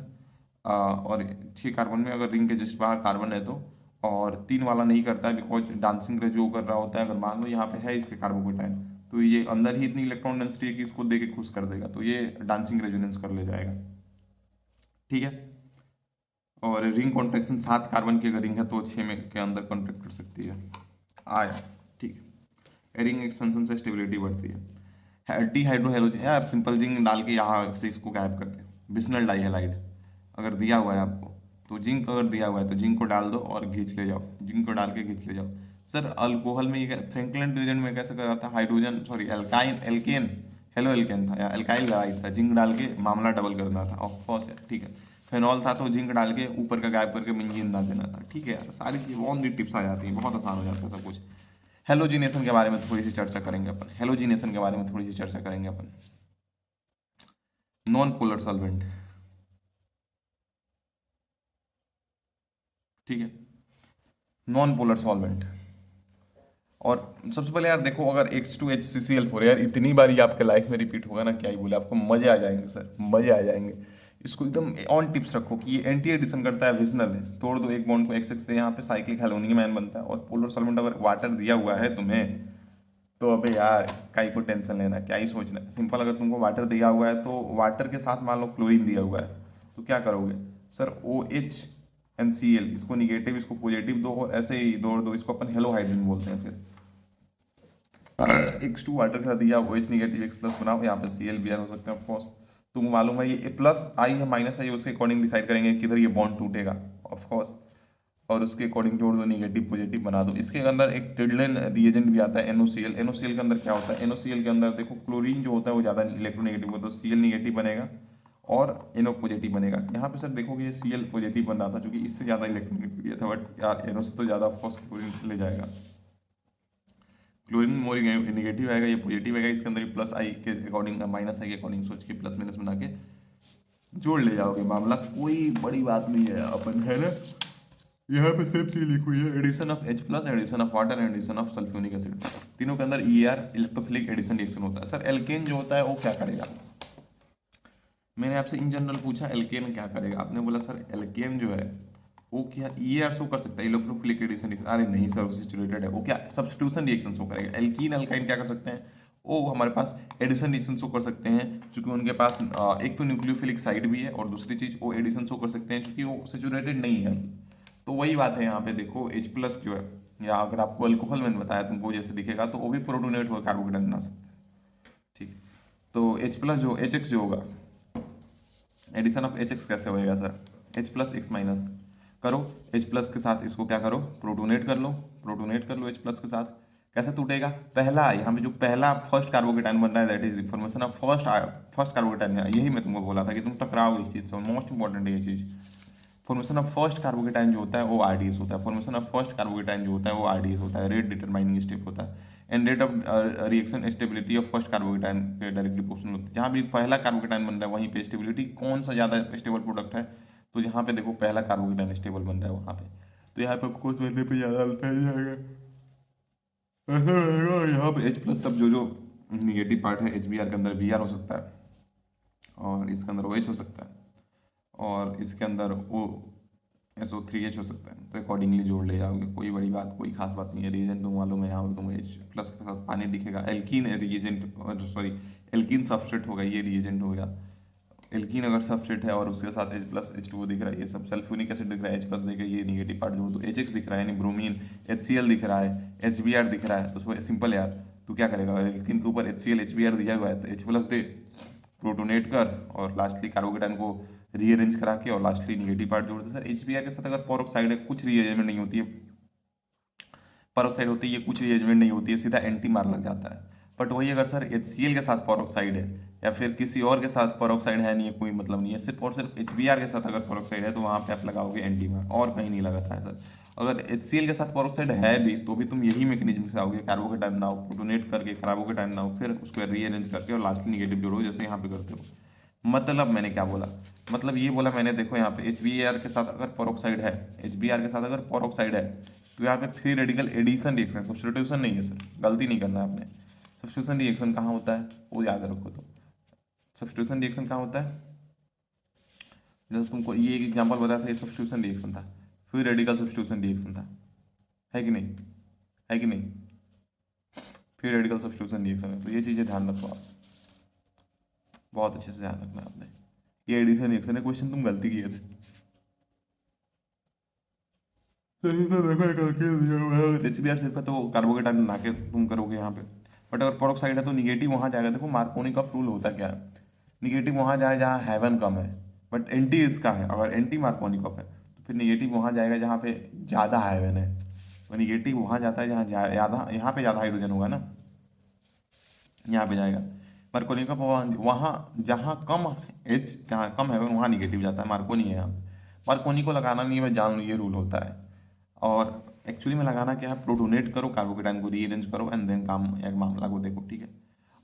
और 6 कार्बन में अगर रिंग के जस्ट बाहर कार्बन है तो, और 3 वाला नहीं करता है बिकॉज डांसिंग रे जो कर रहा होता है, अगर मान लो यहाँ पे है इसके कार्बोकेटाइन तो ये अंदर ही इतनी इलेक्ट्रॉन डेंसिटी है कि इसको दे के खुश कर देगा, तो ये डांसिंग रेजोनेंस कर ले जाएगा, ठीक है। और रिंग कॉन्ट्रैक्शन 7 कार्बन की अगर रिंग है तो 6 में के अंदर कॉन्ट्रैक्ट कर सकती है, आया, ठीक है। रिंग एक्सपेंशन से स्टेबिलिटी बढ़ती है। डी हाइड्रो हेलोजन यार सिंपल जिंक डाल के यहाँ से इसको गायब करते हैं। बिस्नल डाइहैलाइड अगर दिया हुआ है आपको, तो जिंक अगर दिया हुआ है तो जिंक को डाल दो और घींच ले जाओ, जिंक को डाल के घींच ले जाओ। सर अल्कोहल में ये फ्रैंकलिन डिवीजन में कैसे करा था, hydrogen sorry alkyne alkane haloalkane था या एल्काइल लाइट था, जिंक डाल के मामला डबल करना था, ऑफ कोर्स यार, ठीक है। फेनॉल था तो जिंक डाल के ऊपर का गायब करके बेंजीन ना देना था, ठीक है यार। सारी चीज़ बहुत सी टिप्स आ जाती हैं, बहुत आसान हो जाता है सब कुछ। हेलोजिनेशन के बारे में थोड़ी सी चर्चा करेंगे अपन, हेलोजिनेशन के बारे में थोड़ी सी चर्चा करेंगे अपन। नॉन पोलर सॉल्वेंट, ठीक है, नॉन पोलर सॉल्वेंट। और सबसे पहले यार देखो, अगर H2HCCl4 यार इतनी बार ये आपके लाइफ में रिपीट होगा ना, क्या ही बोले, आपको मजे आ जाएंगे सर, मजे आ जाएंगे। इसको एकदम ऑन टिप्स रखो कि ये एंटी एडिशन करता है, विजनल है, तोड़ दो एक बॉन्ड को XX से, यहाँ पे साइक्लिक हेलोनियम आयन बनता है। और पोलर सॉल्वेंट अगर वाटर दिया हुआ है तुम्हें तो अबे यार काई को टेंशन लेना, क्या ही सोचना है, सिंपल। अगर तुमको वाटर दिया हुआ है तो वाटर के साथ मान लो क्लोरीन दिया हुआ है तो क्या करोगे सर, OH&Cl, इसको निगेटिव इसको पॉजिटिव दो और ऐसे ही दौड़ दो, इसको अपन हेलो हाइड्रोजन बोलते हैं। फिर X2 वाटर का दिया, OH निगेटिव X+ बनाओ, यहाँ पे Cl Br हो सकते हैं ऑफकोर्स। तुमको मालूम है ये प्लस आई है माइनस आई, उसके अकॉर्डिंग डिसाइड करेंगे किधर ये बॉन्ड टूटेगा ऑफकोर्स, और उसके अकॉर्डिंग जोड़ दो, निगेटिव पॉजिटिव बना दो। इसके अंदर एक टिडलिन रिएजेंट भी आता है NOCl। NOCl के अंदर क्या होता है, NOCl के अंदर देखो क्लोरीन जो होता है वो ज़्यादा इलेक्ट्रोनेगेटिव होता है, तो Cl निगेटिव बनेगा और NO पॉजिटिव बनेगा। यहाँ पे सर देखोगे ये Cl पॉजिटिव बन रहा था क्योंकि इससे ज़्यादा इलेक्ट्रोनेगेटिव किया था, बट यार NO से तो ज़्यादा ऑफकोर्स क्लोरीन ले जाएगा, क्लोरीन मोर निगेटिव आएगा, ये पॉजिटिव आएगा। इसके अंदर प्लस आई के अकॉर्डिंग माइनस आई के अकॉर्डिंग सोच के प्लस माइनस बना के जोड़ ले जाओगे, मामला कोई बड़ी बात नहीं है अपन, है ना। यहाँ पे सेम चीज लिखी हुई है, addition of H+, addition of water, addition of sulphuric acid, तीनों के अंदर ER इलेक्ट्रोफिलिक एडिशन रिएक्शन होता है। सर एल्केन जो होता है वो क्या करेगा, मैंने आपसे इन जनरल पूछा एल्केन क्या करेगा, आपने बोला सर एल्केन जो है वो क्या ER शो कर सकता है, इलेक्ट्रोफिलिक एडिशन रिएक्शन। अरे नहीं सर, उससे सैचुरेटेड है, वो क्या सब्स्टिट्यूशन रिएक्शन शो करेगा। एल्कीन अल्काइन क्या कर सकते हैं, वो हमारे पास एडिशन रिएक्शन शो कर सकते हैं, क्योंकि उनके पास एक तो न्यूक्लियोफिलिक साइड भी है और दूसरी चीज वो एडिशन शो कर सकते हैं क्योंकि वो सैचुरेटेड नहीं है। तो वही बात है यहाँ पे देखो, H+ जो है, या अगर आपको अल्कोहल मैंने बताया तुमको जैसे दिखेगा तो वो भी प्रोटोनेट होकर कार्बोकेटाइन बना सकता है, ठीक। तो H+ जो HX जो होगा, एडिशन ऑफ HX कैसे होएगा सर, H+ X- करो, H+ के साथ इसको क्या करो, प्रोटोनेट कर लो, प्रोटोनेट कर लो H+ के साथ। कैसे टूटेगा, पहला यहाँ पे जो पहला फर्स्ट कार्बोकेटाइन बन रहा है that is formation of first carbocation, यही मैं तुमको बोला था कि तुम टकराओगे इस चीज से, मोस्ट इंपॉर्टेंट है ये चीज। फॉर्मेशन ऑफ फर्स्ट कार्बोकेटाइन जो होता है वो RDS होता है, फॉर्मेशन ऑफ फर्स्ट कार्बोकेटाइन जो होता है वो RDS होता है, रेट डिटरमाइनिंग स्टेप होता है। And rate of reaction stability of first carbocation के डायरेक्टली प्रोपोर्शनल होता है। जहाँ भी पहला कार्बोकेटाइन बन रहा है वहीं पे स्टेबिलिटी कौन सा ज़्यादा स्टेबल प्रोडक्ट है, तो यहाँ पे देखो पहला कार्बोकेटाइन स्टेबल बन रहा है वहाँ पे, तो यहाँ पे आपको बनने पे ज़्यादा अल्फा ही जाएगा, ऐसा रहेगा। यहाँ पे H+ सब जो जो निगेटिव पार्ट है HBr के अंदर Br हो सकता है, और इसके अंदर OH हो सकता है, और इसके अंदर SO3H हो सकता है। तो अकॉर्डिंगली जोड़ ले जाओगे, कोई बड़ी बात, कोई खास बात नहीं है। रिएजेंट तुम मालूम है, यहाँ पे तुम H प्लस के साथ पानी दिखेगा। Alkene reagent, sorry alkene substrate होगा, ये रिएजेंट हो गया। एल्कीन अगर सबस्ट्रेट है और उसके साथ H प्लस H2O दिख रहा है, ये सब सल्फ्यूरिक एसिड दिख रहा है, H प्लस देखे, ये निगेटिव पार्ट जोड़ दो। HX दिख रहा है यानी ब्रोमीन, HCl दिख रहा है, HBr दिख रहा है, तो उसमें सिंपल यार, तू क्या करेगा, एल्कीन के ऊपर HCl HBr दिया हुआ है तो H प्लस दे, प्रोटोनेट कर, और लास्टली कार्बोकेटाइन को रीअरेंज करा के और लास्टली निगेटिव पार्ट जोड़ दे। सर HBr के साथ अगर पेरोक्साइड है, कुछ रीअरेंजमेंट नहीं होती है, पेरोक्साइड होती है, ये कुछ रीअरेंजमेंट नहीं होती है, सीधा एंटी मार लग जाता है। बट वही अगर सर HCl के साथ पेरोक्साइड है या फिर किसी और के साथ पेरोक्साइड है, नहीं है, कोई मतलब नहीं है, सिर्फ और सिर्फ HBr के साथ अगर पेरोक्साइड है तो वहाँ पे आप लगाओगे एंटी मार, और कहीं नहीं लगाता है सर। अगर HCl के साथ पेरोक्साइड है भी तो भी तुम यही मैकेनिज्म से आओगे, कार्बोकेटाइन बनाओ, प्रोटोनेट करके कार्बोकेटाइन बनाओ, फिर उसको रीअरेंज करके और लास्टली निगेटिव जोड़ो, जैसे यहाँ पे करते हो। मतलब मैंने क्या बोला, मतलब ये बोला मैंने, देखो यहाँ पे HBr के साथ अगर पेरोक्साइड है, HBr के साथ अगर पेरोक्साइड है तो यहाँ पे free radical addition reaction, substitution नहीं है सर, गलती नहीं करना है आपने। सब्स्टिट्यूशन रिएक्शन कहाँ होता है वो याद रखो। तो सब्स्टिट्यूशन रिएक्शन कहाँ होता है, जैसे तुमको ये एक एग्जांपल बताया था, ये सब्स्टिट्यूशन रिएक्शन था, फ्री रेडिकल सब्स्टिट्यूशन रिएक्शन था, है कि नहीं, है कि नहीं, फ्री रेडिकल सब्स्टिट्यूशन रिएक्शन है। तो ये चीज़ें ध्यान रखो आप, बहुत अच्छे से ध्यान रखना है आपने। ये एडिशन रिएक्शन है, क्वेश्चन तुम गलती किए थे, सही से देखो, HBr सिर्फ है तो कार्बोकेटाइन बना के तुम करोगे यहाँ पे। बट अगर पेरोक्साइड है तो निगेटिव वहाँ जाएगा। देखो मार्कोनी का रूल होता क्या है, निगेटिव वहाँ जाए जहाँ हैवन कम है, बट एंटी इसका है, अगर एंटी मार्कोनिकॉफ है तो फिर निगेटिव वहाँ जाएगा जहाँ पे ज़्यादा हैवन है, तो निगेटिव वहाँ जाता है जहाँ ज़्यादा, यहाँ पे ज़्यादा हाइड्रोजन होगा ना, यहाँ पे जाएगा। मार्कोनिकॉफ वहाँ जहाँ कम H, जहाँ कम हैवन वहाँ निगेटिव जाता है, मार्कोनी है यहाँ। मार्कोनी को लगाना नहीं है, मैं जान लूँ, ये रूल होता है। और एक्चुअली में लगाना क्या है, प्रोटोनेट करो, कार्बोकेटाइन को रीअरेंज करो एंड देन काम एक मामला को देखो, ठीक है।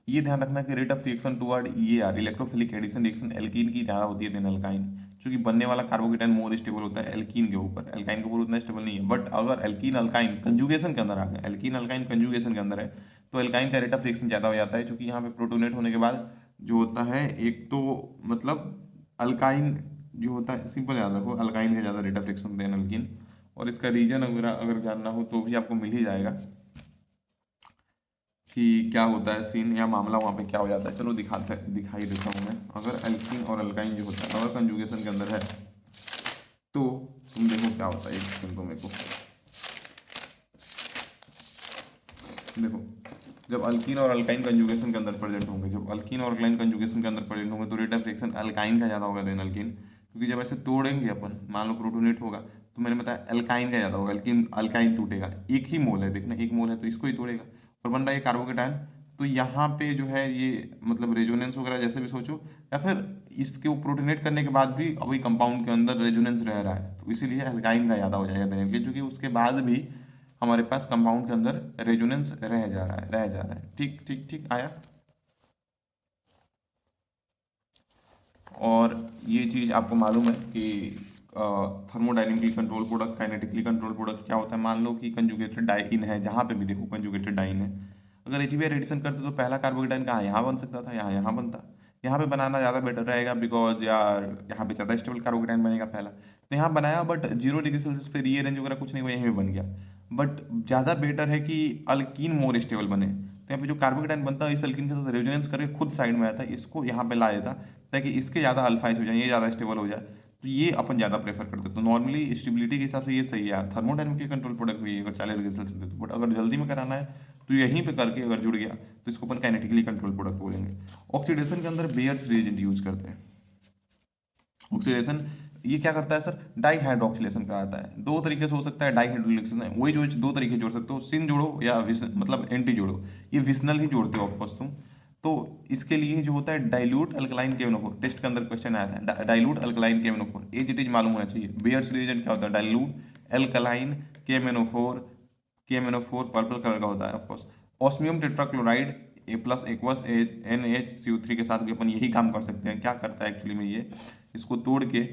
ये ध्यान रखना कि rate of reaction toward EAR, electrophilic addition reaction, alkene की ज़्यादा होती है देन एल्काइन, क्योंकि बनने वाला कार्बोकेटाइन मोर स्टेबल होता है एल्कीन के ऊपर, एल्काइन के ऊपर उतना स्टेबल नहीं है। बट अगर एल्कीन अल्काइन कंजुगेशन के अंदर आ गया, एल्कीन अल्काइन कंजुगेशन के अंदर है, तो एल्काइन का रेट ऑफ रिएक्शन ज़्यादा हो जाता है, क्योंकि यहाँ पे प्रोटोनेट होने के बाद जो होता है, एक तो मतलब अल्काइन जो होता है, सिंपल याद रखो, अल्काइन का ज़्यादा rate of reaction than alkene. और इसका रीजन वगैरह अगर जानना हो तो भी आपको मिल ही जाएगा कि क्या होता है सीन या मामला वहाँ पे क्या हो जाता है। चलो दिखाई देता हूँ मैं। अगर एल्कीन और अल्काइन जो होता है अगर कंजुगेशन के अंदर है तो तुम देखो क्या होता है, एक सेकंड तो मेरे को देखो, जब अल्कीन और अल्काइन कंजुगेशन के अंदर प्रेजेंट होंगे, जब अल्कीन और अल्काइन कंजुगेशन के अंदर प्रेजेंट होंगे तो रेट ऑफ रिएक्शन अल्काइन का ज़्यादा होगा देन अल्कीन, क्योंकि जब ऐसे तोड़ेंगे अपन, मान लो प्रोटोनेट होगा तो मैंने बताया अल्काइन का ज़्यादा होगा, अल्कीन अल्काइन टूटेगा, एक ही मोल है, देखना एक मोल है तो इसको ही तोड़ेगा और बन रहा है कार्बोकेटाइन। तो यहाँ पे जो है ये मतलब रेजोनेंस वगैरह जैसे भी सोचो, या फिर इसके प्रोटोनेट करने के बाद भी अभी कंपाउंड के अंदर रेजोनेंस रह रहा है, तो इसीलिए अल्काइन का ज़्यादा हो जाएगा देन अल्कीन, क्योंकि उसके बाद भी हमारे पास कंपाउंड के अंदर रेजोनेंस रह जा रहा है। ठीक ठीक ठीक आया। और ये चीज़ आपको मालूम है कि thermodynamically control product, kinetically control product क्या होता है। मान लो कि कंजुगेटेड डाइइन है, जहाँ पे भी देखो कंजुगेटेड डाइइन है, अगर HBr एडिशन करते तो पहला कार्बोकेटाइन कहाँ यहाँ बन सकता था, यहाँ बनता। यहाँ पे बनाना ज़्यादा बेटर रहेगा, बिकॉज यार यहाँ पे ज़्यादा स्टेबल कार्बोकेटाइन बनेगा पहला, तो यहाँ बनाया बट 0 डिग्री सेल्सियस पे रीअरेंज वगैरह कुछ नहीं हुआ, यहीं पे बन गया। बट ज़्यादा बेटर है कि अल्कीन मोर स्टेबल बने, तो यहाँ पे जो कार्बोकेटाइन बनता है इस अल्कीन के साथ रेजोनेंस करके खुद साइड में आता है, इसको यहाँ पे ला देता ताकि इसके ज़्यादा अल्फाइज हो जाए, ये ज़्यादा स्टेबल हो जाए, तो ये अपन ज़्यादा प्रेफर करते हैं। तो नॉर्मली स्टेबिलिटी के हिसाब से ये सही है यार, थर्मोडाइनमिकली कंट्रोल प्रोडक्ट भी अगर 40 डिग्री सेल्सियस दे तो, बट अगर जल्दी में कराना है तो यहीं पे करके अगर जुड़ गया तो इसको अपन काइनेटिकली कंट्रोल प्रोडक्ट बोलेंगे। ऑक्सीडेशन के अंदर बेयर्स रिएजेंट यूज करते हैं। ऑक्सीडेशन ये क्या करता है सर, डाई हाइड्रोक्सिलेशन कराता है। दो तरीके से हो सकता है डाई हाइड्रोक्सिलेशन, वही जो दो तरीके जोड़ सकते हो, सिन जोड़ो या मतलब एंटी जोड़ो, ये विस्नल ही जोड़ते हो ऑफकोर्स तुम। तो इसके लिए जो होता है डाइल्यूट अल्कलाइन KMnO4, टेस्ट के अंदर क्वेश्चन आया था, डाइल्यूट अल्कलाइन KMnO4, ये चीज मालूम होना चाहिए। बेयर्स रिएजेंट क्या होता है, dilute alkaline KMnO4, KMnO4 purple colour का होता है ऑफकोर्स। ऑस्मियम टेट्राक्लोराइड ए प्लस एक्वस एज NaHCO3 के साथ भी अपन यही काम कर सकते हैं। क्या करता है एक्चुअली में, ये इसको तोड़ के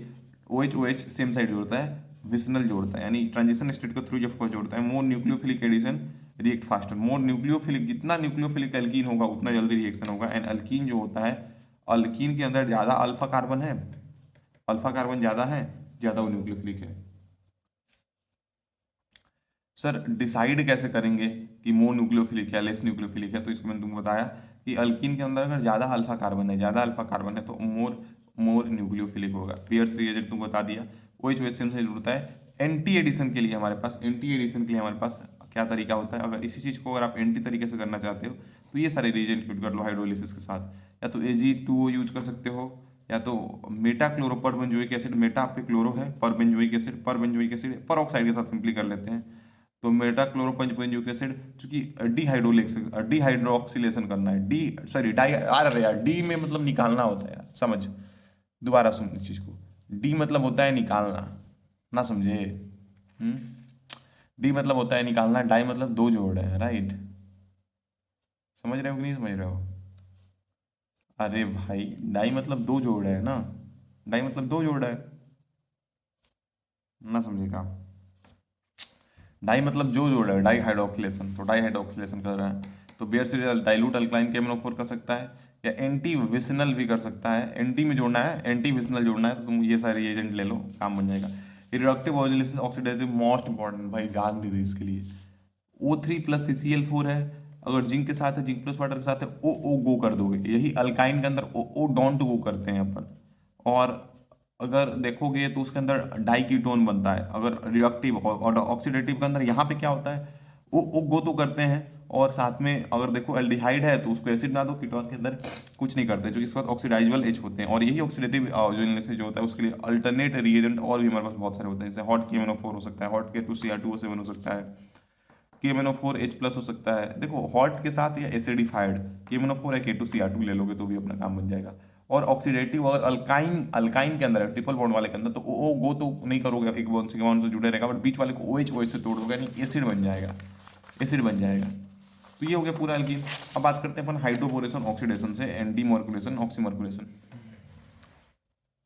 OH सेम साइड जोड़ता है, विसनल जोड़ता है, यानी ट्रांजिशन स्टेट के थ्रू ऑफ कोर्स जोड़ता है। मोर न्यूक्लियोफिलिक एडिशन रिएक्ट फास्टर, मोर न्यूक्लियोफिलिक, जितना न्यूक्लियोफिलिक एल्कीन होगा उतना जल्दी रिएक्शन होगा। एंड अल्कीन जो होता है अल्कीन के अंदर ज़्यादा अल्फा कार्बन है, अल्फा कार्बन ज़्यादा है, ज़्यादा वो न्यूक्लियोफिलिक है। सर डिसाइड कैसे करेंगे कि मोर न्यूक्लियोफिलिक है लेस न्यूक्लियोफिलिक है? तो इसको मैंने तुमको बताया कि अल्कीन के अंदर अगर ज़्यादा अल्फा कार्बन है, ज़्यादा अल्फा कार्बन है तो मोर मोर न्यूक्लियोफिलिक होगा। पियर्स रिएजेंट तुमको बता दिया। OH OH से जरूरत है एंटी एडिशन के लिए। हमारे पास एंटी एडिशन के लिए हमारे पास क्या तरीका होता है? अगर इसी चीज़ को अगर आप एंटी तरीके से करना चाहते हो तो ये सारे रिएजेंट यूज कर लो हाइड्रोलिसिस के साथ। या तो Ag2O यूज कर सकते हो, या तो मेटा क्लोरोपरबेंजोइक एसिड, मेटा आपके क्लोरो है, परबेंजोइक एसिड, परबेंजोइक एसिड पर ऑक्साइड के साथ सिंपली कर लेते हैं। तो मेटा क्लोरोपेंजोइक एसिड चूंकि डिहाइड्रोक्सिलेशन करना है, डी सॉरी डाई आ रहा है यार, डी में मतलब निकालना होता है यार, समझ, दोबारा सुन इस चीज को। डी मतलब होता है निकालना, ना समझे? डी मतलब होता है निकालना, डाई मतलब दो जोड़ है, राइट? समझ रहे हो कि नहीं समझ रहे हो? अरे भाई डाई मतलब दो जोड़ है ना, डाई मतलब दो जोड़ है, ना समझेगा? डाई मतलब जो जोड़ है, डाई हाइड्रोक्सिलेशन, तो डाई हाइड्रोक्सिलेशन कर रहा है। तो बेयर से डाइल्यूट अल्कलाइन KMnO4 कर सकता है, या एंटी विसनल भी कर सकता है। एंटी में जोड़ना है, एंटी विसनल जोड़ना है तो तुम ये सारे एजेंट ले लो, काम बन जाएगा। रिडक्टिव ऑक्सीडेसिस ऑक्सीडाइजिंग मोस्ट इंपॉर्टेंट भाई, जान दे दे इसके लिए। O3+ CCl4 है, अगर जिंक के साथ है, जिंक प्लस वाटर के साथ है, O गो कर दोगे। यही अल्काइन के अंदर O डोंट गो करते हैं अपन। और अगर देखोगे तो उसके अंदर डाई कीटोन बनता है। अगर रिडक्टिव और ऑक्सीडेटिव के अंदर यहाँ पे क्या होता है, वो गो तो करते हैं, और साथ में अगर देखो एल्डिहाइड है तो उसको एसिड बना दो, कीटोन के अंदर कुछ नहीं करते, जो इसके बाद ऑक्सीडाइजेबल एच होते हैं। और यही ऑक्सीडेटिव जो होता है उसके लिए अल्टरनेट रिएजेंट और भी हमारे पास बहुत सारे होते हैं, जैसे हॉट KMnO4 हो सकता है, हॉट K2Cr2O7 हो सकता है, KMnO4H+ हो सकता है। देखो हॉट के साथ या एसिडिफाइड KMnO4 या K2Cr2 ले लोगे तो भी अपना काम बन जाएगा। और ऑक्सीडेटिव और अल्काइन अल्काइन के अंदर ट्रिपल बॉन्ड वाले के अंदर तो ओ गो तो नहीं करोगे, एक बॉन्ड से बॉन्ड से जुड़े रहेगा, बट बीच वाले को OH से तोड़ दोगे, यानी एसिड बन जाएगा, एसिड बन जाएगा। तो ये हो गया पूरा एल्कीन। अब बात करते हैं अपन हाइड्रोबोरेशन ऑक्सीडेशन से, एंडीमॉर्कुलेशन ऑक्सीमॉर्कुलेशन।